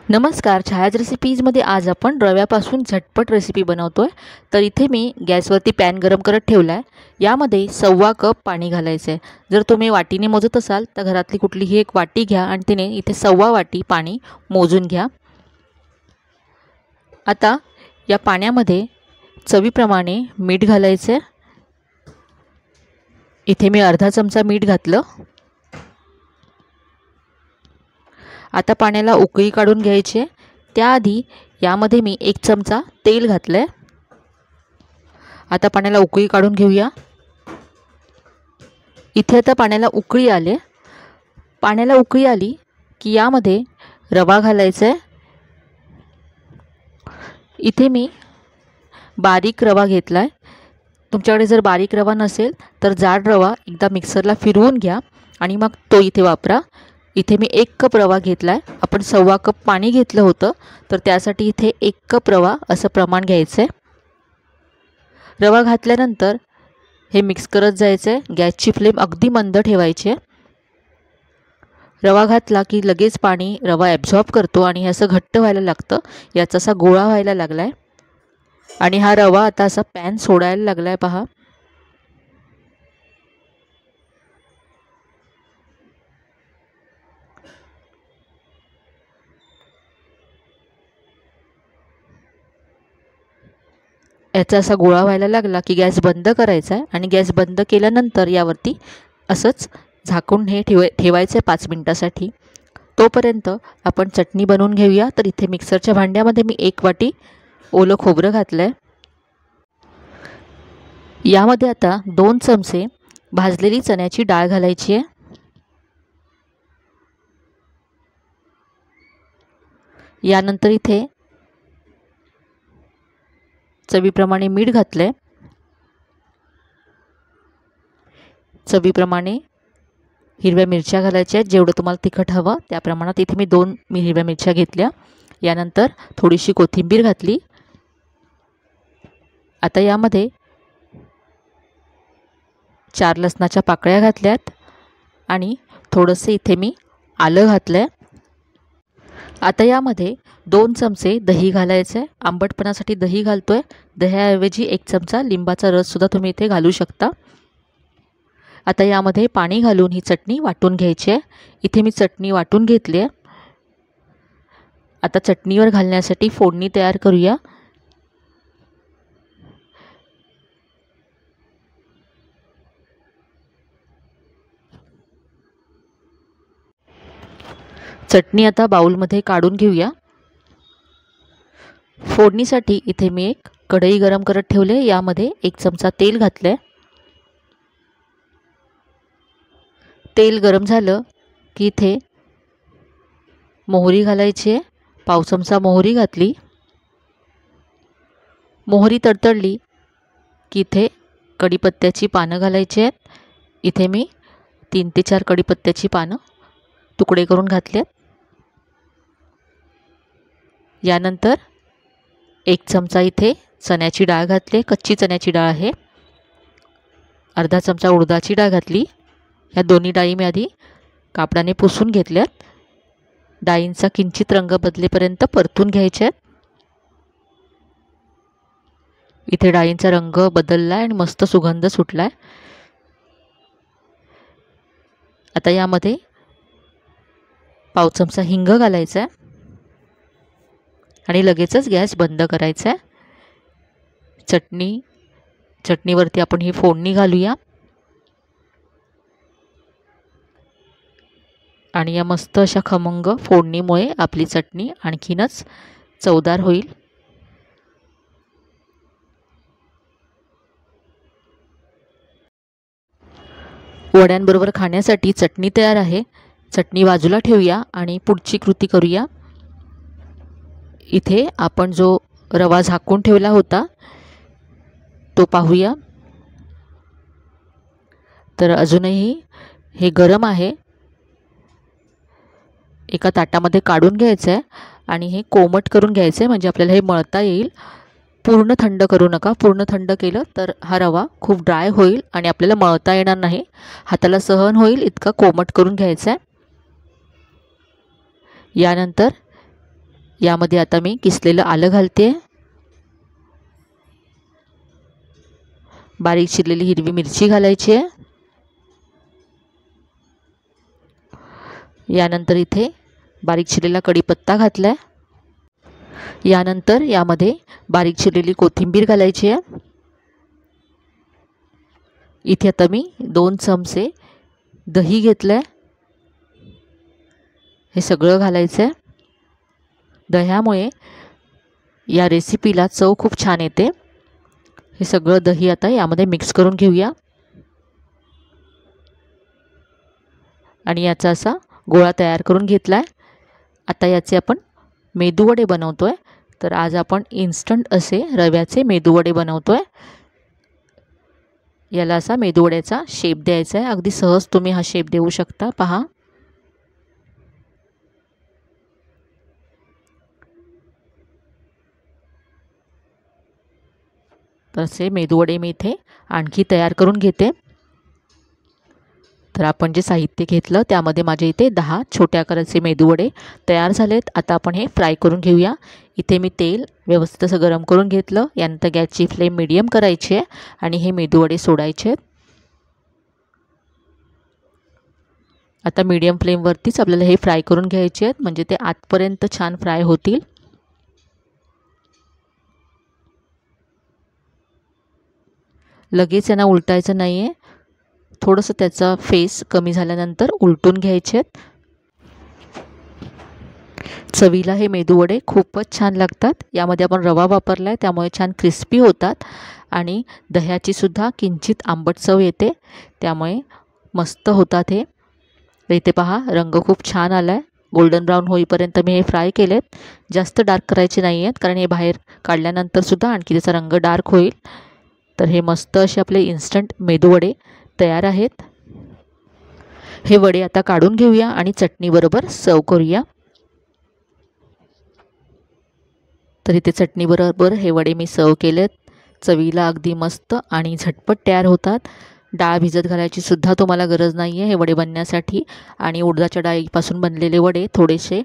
नमस्कार, छायाज रेसिपीजमध्ये आज आपण रव्यापासून झटपट रेसिपी बनवतोय। तर इथे मी गॅसवरती पॅन गरम करत ठेवला आहे। यामध्ये 1.25 कप पाणी घालायचं आहे। जर तुम्ही वाटीने मोजत असाल तर घरातली कुठलीही एक वाटी घ्या आणि तिने इथे 1.25 वाटी पाणी मोजून घ्या। आता या पाण्यामध्ये चवीप्रमाणे मीठ घालायचं आहे। इथे मी अर्धा चमचा मीठ घातलं। आता पाण्याला उकळी काढून घ्यायची आहे। त्याआधी यामध्ये मी 1 चमचा तेल घातलंय। आता पाण्याला उकळी काढून घेऊया। इथे आता पाण्याला उकळी आली। पाण्याला उकळी आली की यामध्ये रवा घालायचा आहे। इथे मी बारीक रवा घेतलाय। तुमच्याकडे जर बारीक रवा नसेल तर जाड रवा एकदा मिक्सरला फिरवून घ्या आणि मग तो इथे वापरा। इथे मी 1 कप रवा घेतलाय। आपण 1.25 कप पाणी घेतलं होतं, तर त्यासाठी इथे 1 कप रवा असं प्रमाण घ्यायचं आहे। रवा घातल्यानंतर हे मिक्स करत जायचं आहे। गॅसची फ्लेम अगदी मंद ठेवायची आहे। रवा घातला की लगेच पाणी रवा ॲब्झॉर्ब करतो आणि हे असं घट्ट व्हायला लागतं। याचा असा गोळा व्हायला लागलाय आणि हा रवा आता असा पॅन सोडायला लागलाय पहा। याचा असा गोळा व्हायला लागला की गॅस बंद करायचा आहे आणि गॅस बंद केल्यानंतर यावरती असंच झाकून हे ठेवायचं आहे 5 मिनिटासाठी। तोपर्यंत आपण चटणी बनवून घेऊया। तर इथे मिक्सरच्या भांड्यामध्ये मी 1 वाटी ओलं खोबरं घातलंय। यामध्ये आता 2 चमचे भाजलेली चण्याची डाळ घालायची आहे। यानंतर इथे चवीप्रमाणे मीठ घातलंय। चवीप्रमाणे हिरव्या मिरच्या घालायच्या आहेत। जेवढं तुम्हाला तिखट हवं त्या प्रमाणात इथे मी 2 हिरव्या मिरच्या घेतल्या। यानंतर थोडीशी कोथिंबीर घातली। आता यामध्ये 4 लसणाच्या पाकळ्या घातल्यात आणि थोडंसं इथे मी आलं घातलंय। आता यामध्ये 2 चमचे दही घालायचं आहे। आंबटपणासाठी दही घालतोय। दह्याऐवजी 1 चमचा लिंबाचा रस सुद्धा तुम्ही इथे घालू शकता। आता यामध्ये पाणी घालून ही चटणी वाटून घ्यायची आहे। इथे मी चटणी वाटून घेतली आहे। आता चटणीवर घालण्यासाठी फोडणी तयार करूया। चटणी आता बाउलमध्ये काढून घेऊया। फोडणीसाठी इथे मी एक कढई गरम करत ठेवले। यामध्ये 1 चमचा तेल घातले। तेल गरम झालं की इथे मोहरी घालायची आहे। 1/2 चमचा मोहरी घातली। मोहरी तडतडली की इथे कढीपत्त्याची पानं घालायची आहेत। इथे मी 3 ते 4 कढीपत्त्याची पानं तुकडे करून घातले। यानंतर 1 चमचा इथे चण्याची डाळ घातली। कच्ची चण्याची डाळ आहे। अर्धा चमचा उडदाची डाळ घातली। या दोन्ही डाळी मी आधी कापडाने पुसून घेतल्यात। डाळींचा किंचित रंग बदलेपर्यंत परतून घ्यायचे। इथे डाळींचा रंग बदललाय आणि मस्त सुगंध सुटलाय। आता यामध्ये 1/2 चमचा हिंग घालायचा आहे आणि लगेचच गॅस बंद करायचा आहे। चटणीवरती आपण ही फोडणी घालूया आणि या मस्त अशा खमंग फोडणीमुळे आपली चटणी आणखीनच चवदार होईल। वड्यांबरोबर खाण्यासाठी चटणी तयार आहे। चटणी बाजूला ठेवूया आणि पुढची कृती करूया। इथे आपण जो रवा झाकून ठेवला होता तो पाहूया। तर अजूनही हे गरम आहे। एका ताटामध्ये काढून घ्यायचं आहे आणि हे कोमट करून घ्यायचं आहे, म्हणजे आपल्याला हे मळता येईल। पूर्ण थंड करू नका। पूर्ण थंड केलं तर हा रवा खूप ड्राय होईल आणि आपल्याला मळता येणार नाही। हाताला सहन होईल इतका कोमट करून घ्यायचा आहे। यानंतर यामध्ये आता मी किसलेलं आलं घालते, बारीक चिरलेली हिरवी मिरची घालायची आहे। यानंतर इथे बारीक चिरलेला कढीपत्ता घातला आहे। यानंतर यामध्ये बारीक चिरलेली कोथिंबीर घालायची आहे। इथे आता मी 2 चमचे दही घेतलं आहे, हे सगळं घालायचं आहे। दह्यामुळे या रेसिपीला चव खूप छान येते। हे सगळं दही आता यामध्ये मिक्स करून घेऊया आणि याचा असा गोळा तयार करून घेतला आहे। आता याचे आपण मेदूवडे बनवतो आहे। तर आज आपण इन्स्टंट असे रव्याचे मेदूवडे बनवतो आहे। याला असा मेदूवड्याचा शेप द्यायचा आहे। अगदी सहज तुम्ही हा शेप देऊ शकता। पहा, तसे मेदूवडे मी इथे आणखी तयार करून घेते। तर आपण जे साहित्य घेतलं त्यामध्ये माझे इथे 10 छोट्या आकाराचे मेदूवडे तयार झालेत। आता आपण हे फ्राय करून घेऊया। इथे मी तेल व्यवस्थित असं गरम करून घेतलं। यानंतर गॅसची फ्लेम मीडियम करायची आहे आणि हे मेदूवडे सोडायचे आहेत। आता मीडियम फ्लेमवरतीच आपल्याला हे फ्राय करून घ्यायचे आहेत, म्हणजे ते आतपर्यंत छान फ्राय होतील। लगेच यांना उलटायचं नाही आहे, थोडंसं त्याचा फेस कमी झाल्यानंतर उलटून घ्यायचे आहेत। चवीला हे मेदूवडे खूपच छान लागतात। यामध्ये आपण रवा वापरला आहे त्यामुळे छान क्रिस्पी होतात आणि दह्याची सुद्धा किंचित आंबट चव येते, त्यामुळे मस्त होतात हे। इथे पहा, रंग खूप छान आला आहे। गोल्डन ब्राऊन होईपर्यंत मी हे फ्राय केलेत। जास्त डार्क करायचे नाही आहेत, कारण हे बाहेर काढल्यानंतर सुद्धा आणखी त्याचा रंग डार्क होईल। तर हे मस्त असे आपले इन्स्टंट मेदूवडे तयार आहेत। हे वडे आता काढून घेऊया आणि चटणीबरोबर सर्व करूया। तर इथे चटणीबरोबर हे वडे मी सर्व केलेत। चवीला अगदी मस्त आणि झटपट तयार होतात। डाळ भिजत घालायची सुद्धा तुम्हाला गरज नाही आहे हे वडे बनण्यासाठी। आणि उडदाच्या डाळीपासून बनलेले वडे थोडेसे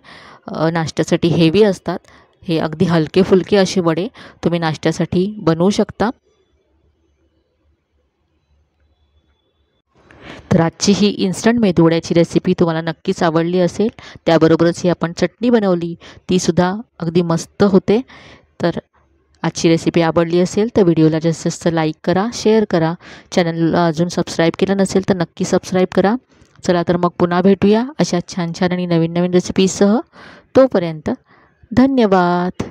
नाश्त्यासाठी हेवी असतात। हे अगदी हलके फुलके असे वडे तुम्ही नाश्त्यासाठी बनवू शकता। तर आजची ही इन्स्टंट मेदूवड्याची रेसिपी तुम्हाला नक्कीच आवडली असेल। त्याबरोबरच ही आपण चटणी बनवली, तीसुद्धा अगदी मस्त होते। तर आजची रेसिपी आवडली असेल तर व्हिडिओला जास्तीत जास्त लाईक करा, शेअर करा। चॅनलला अजून सबस्क्राईब केलं नसेल तर नक्की सबस्क्राईब करा। चला तर मग पुन्हा भेटूया अशा छान छान आणि नवीन नवीन रेसिपीसह। तोपर्यंत धन्यवाद।